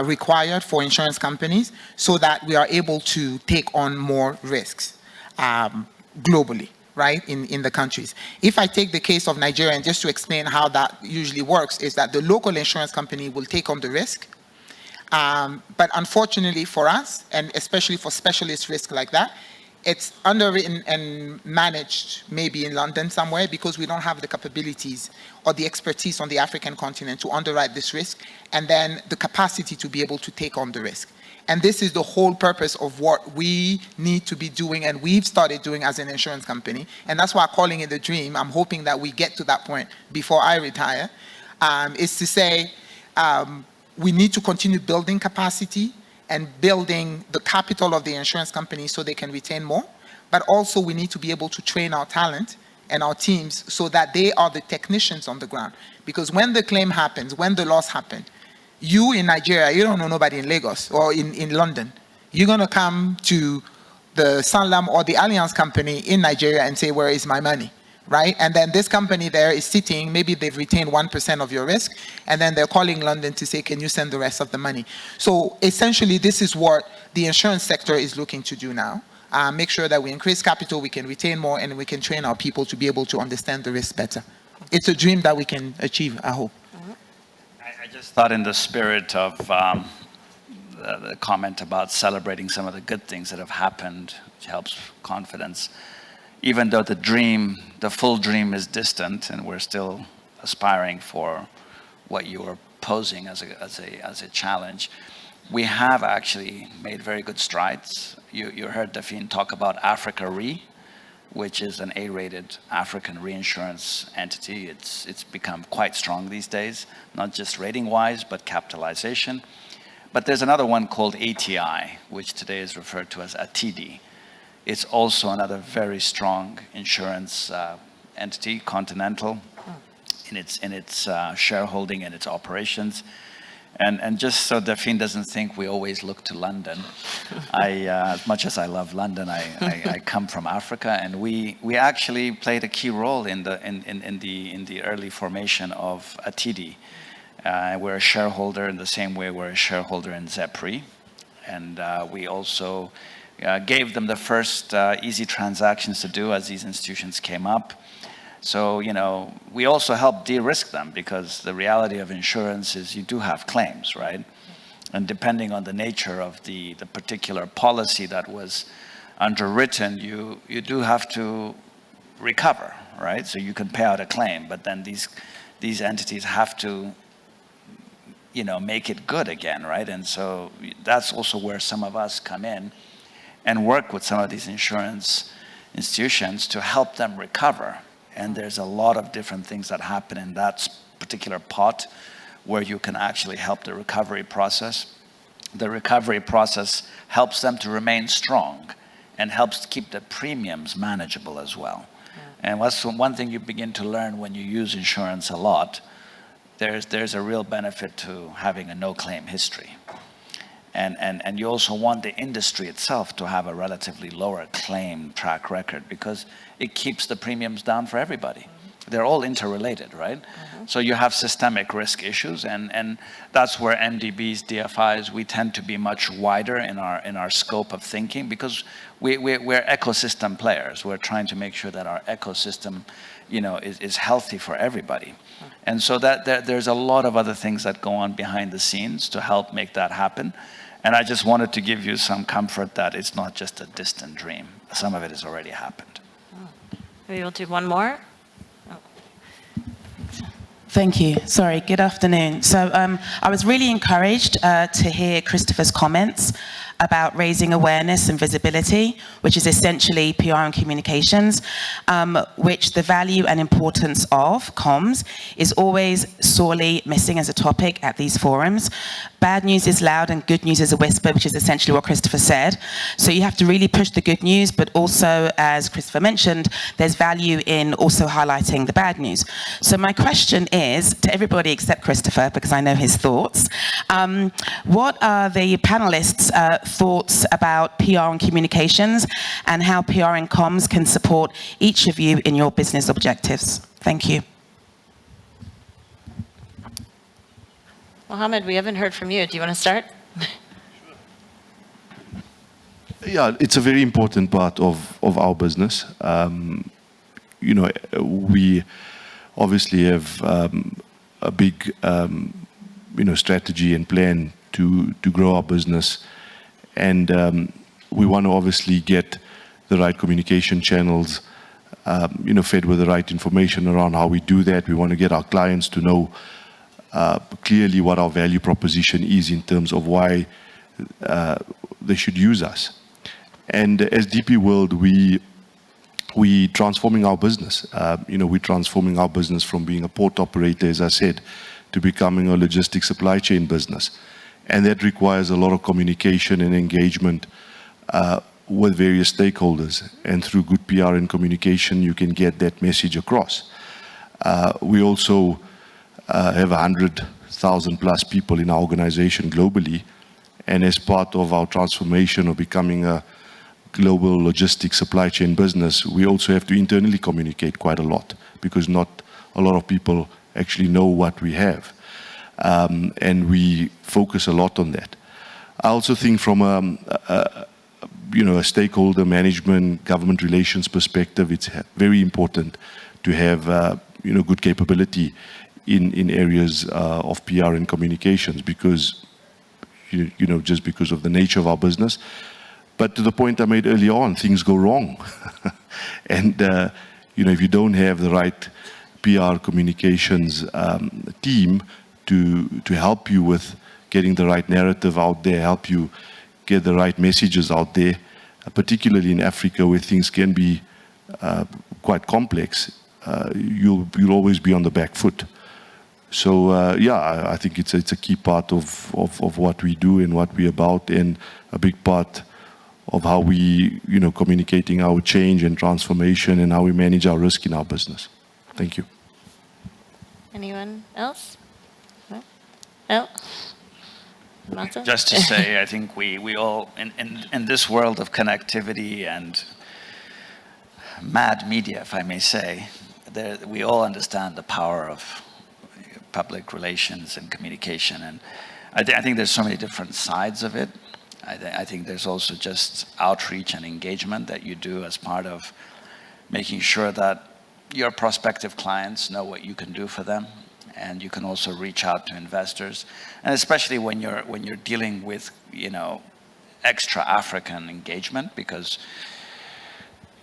required for insurance companies so that we are able to take on more risks globally, right, in the countries. If I take the case of Nigeria, and just to explain how that usually works, is that the local insurance company will take on the risk. But unfortunately for us, and especially for specialist risk like that, it's underwritten and managed maybe in London somewhere because we don't have the capabilities or the expertise on the African continent to underwrite this risk, and then the capacity to be able to take on the risk. And this is the whole purpose of what we need to be doing, and we've started doing as an insurance company. And that's why I'm calling it the dream. I'm hoping that we get to that point before I retire, is to say we need to continue building capacity and building the capital of the insurance company so they can retain more. But also we need to be able to train our talent and our teams so that they are the technicians on the ground. Because when the claim happens, when the loss happens, you in Nigeria, you don't know nobody in Lagos or in London. You're going to come to the Sanlam or the Alliance company in Nigeria and say, where is my money? Right? And then this company there is sitting, maybe they've retained 1% of your risk, and then they're calling London to say, can you send the rest of the money? So essentially, this is what the insurance sector is looking to do now. Make sure that we increase capital, we can retain more, and we can train our people to be able to understand the risk better. It's a dream that we can achieve, I hope. I just thought, in the spirit of the comment about celebrating some of the good things that have happened, which helps confidence. Even though the full dream is distant, and we're still aspiring for what you were posing as a challenge, we have actually made very good strides. You heard Delphine talk about Africa Re, which is an A-rated African reinsurance entity. It's become quite strong these days, not just rating-wise, but capitalization. But there's another one called ATI, which today is referred to as ATIDI. It's also another very strong insurance entity, continental, in its shareholding and its operations. And just so Delphine doesn't think we always look to London, as much as I love London, I come from Africa, and we actually played a key role in the early formation of ATIDI. We're a shareholder in the same way we're a shareholder in ZEPRI, and we also gave them the first easy transactions to do as these institutions came up. So, we also helped de-risk them, because the reality of insurance is you do have claims, right? And depending on the nature of the particular policy that was underwritten, you do have to recover, right? So you can pay out a claim, but then these entities have to make it good again, right? And so that's also where some of us come in and work with some of these insurance institutions to help them recover. And there's a lot of different things that happen in that particular pot where you can actually help the recovery process. The recovery process helps them to remain strong and helps keep the premiums manageable as well. Yeah. And that's one thing you begin to learn when you use insurance a lot. There's a real benefit to having a no-claim history. And you also want the industry itself to have a relatively lower claim track record, because it keeps the premiums down for everybody. They're all interrelated, right? So you have systemic risk issues, and that's where MDBs, DFIs, we tend to be much wider in our scope of thinking, because we're ecosystem players. We're trying to make sure that our ecosystem, is healthy for everybody. And so that there's a lot of other things that go on behind the scenes to help make that happen. And I just wanted to give you some comfort that it's not just a distant dream. Some of it has already happened. Maybe we'll do one more. Thank you. Sorry, good afternoon. So I was really encouraged to hear Christopher's comments. about raising awareness and visibility, which is essentially PR and communications, which the value and importance of comms is always sorely missing as a topic at these forums. Bad news is loud and good news is a whisper, which is essentially what Christopher said. So you have to really push the good news, but also, as Christopher mentioned, there's value in also highlighting the bad news. So my question is, to everybody except Christopher, because I know his thoughts, what are the panelists' thoughts about PR and communications and how PR and comms can support each of you in your business objectives? Thank you. Mohammed, we haven't heard from you. Do you want to start? Yeah, it's a very important part of our business. You know, we obviously have a big, you know, strategy and plan to grow our business, and we want to obviously get the right communication channels, you know, fed with the right information around how we do that. We want to get our clients to know clearly what our value proposition is in terms of why they should use us. And as DP World, we transforming our business. You know, we're transforming our business from being a port operator, as I said, to becoming a logistics supply chain business. And that requires a lot of communication and engagement with various stakeholders. And through good PR and communication, you can get that message across. We also have 100,000 plus people in our organization globally. And as part of our transformation of becoming a global logistics supply chain business, we also have to internally communicate quite a lot, because not a lot of people actually know what we have. And we focus a lot on that. I also think from you know, a stakeholder management, government relations perspective, it's very important to have you know, good capability in areas of PR and communications, because you know, just because of the nature of our business. But to the point I made earlier on, things go wrong. And you know, if you don't have the right PR communications team to help you with getting the right narrative out there, help you get the right messages out there, particularly in Africa where things can be quite complex, you'll always be on the back foot. So yeah, I think it's a key part of what we do and what we're about, and a big part of how we, you know, communicating our change and transformation and how we manage our risk in our business. Thank you. Anyone else? No? No? Martha? Just to say, I think we all, in this world of connectivity and mad media, if I may say, we all understand the power of public relations and communication. And I think there's so many different sides of it. I think there's also just outreach and engagement that you do as part of making sure that your prospective clients know what you can do for them, and you can also reach out to investors, and especially when you're dealing with, you know, extra African engagement, because,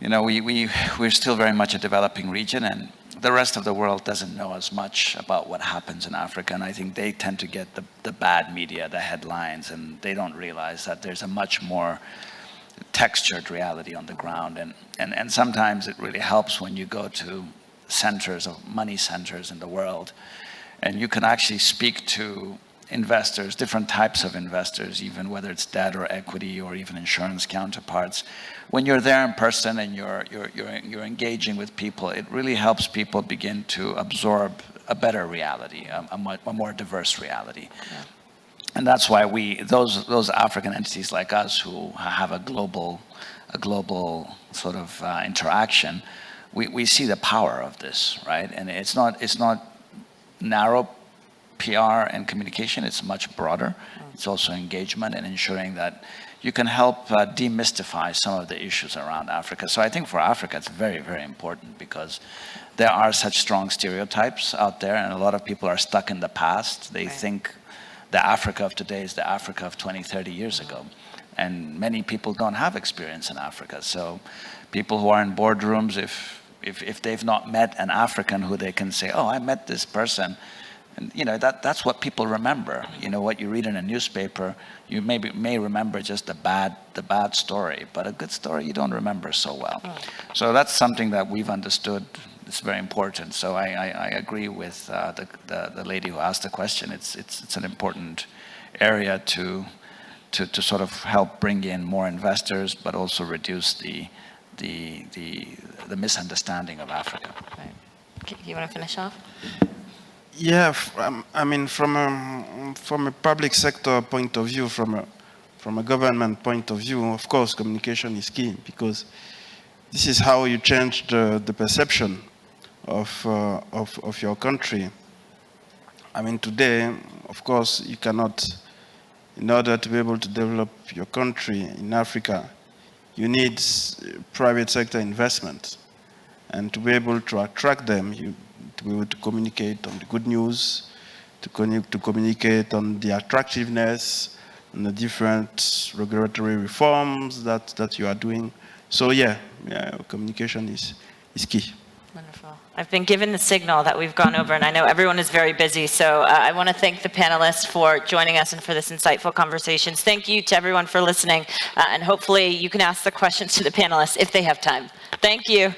you know, we're still very much a developing region, and the rest of the world doesn't know as much about what happens in Africa, and I think they tend to get the bad media, the headlines, and they don't realize that there's a much more textured reality on the ground. And sometimes it really helps when you go to centers of money centers in the world, and you can actually speak to investors, different types of investors, even whether it's debt or equity or even insurance counterparts. When you're there in person and you're engaging with people, it really helps people begin to absorb a better reality, a more diverse reality. Yeah. And that's why those African entities like us who have a global sort of interaction, we see the power of this, right? And it's not narrow PR and communication, it's much broader. It's also engagement and ensuring that you can help demystify some of the issues around Africa. So I think for Africa, it's very, very important, because there are such strong stereotypes out there, and a lot of people are stuck in the past. They think the Africa of today is the Africa of 20, 30 years ago. And many people don't have experience in Africa. So people who are in boardrooms, if they've not met an African who they can say, oh, I met this person, And that's what people remember. What you read in a newspaper, you may remember just the bad story, but a good story you don't remember so well. So that's something that we've understood. It's very important. So I agree with the lady who asked the question. It's an important area to sort of help bring in more investors, but also reduce the misunderstanding of Africa. Right. You want to finish off? Yeah, I mean, from a public sector point of view, from a government point of view, of course, communication is key, because this is how you change the perception of your country. I mean, today, of course, you cannot, in order to be able to develop your country in Africa, you need private sector investment. And to be able to attract them, to be able to communicate on the good news, to communicate on the attractiveness, and the different regulatory reforms that you are doing. So yeah, communication is key. Wonderful. I've been given the signal that we've gone over, and I know everyone is very busy, so I want to thank the panelists for joining us and for this insightful conversations. Thank you to everyone for listening, and hopefully you can ask the questions to the panelists if they have time. Thank you.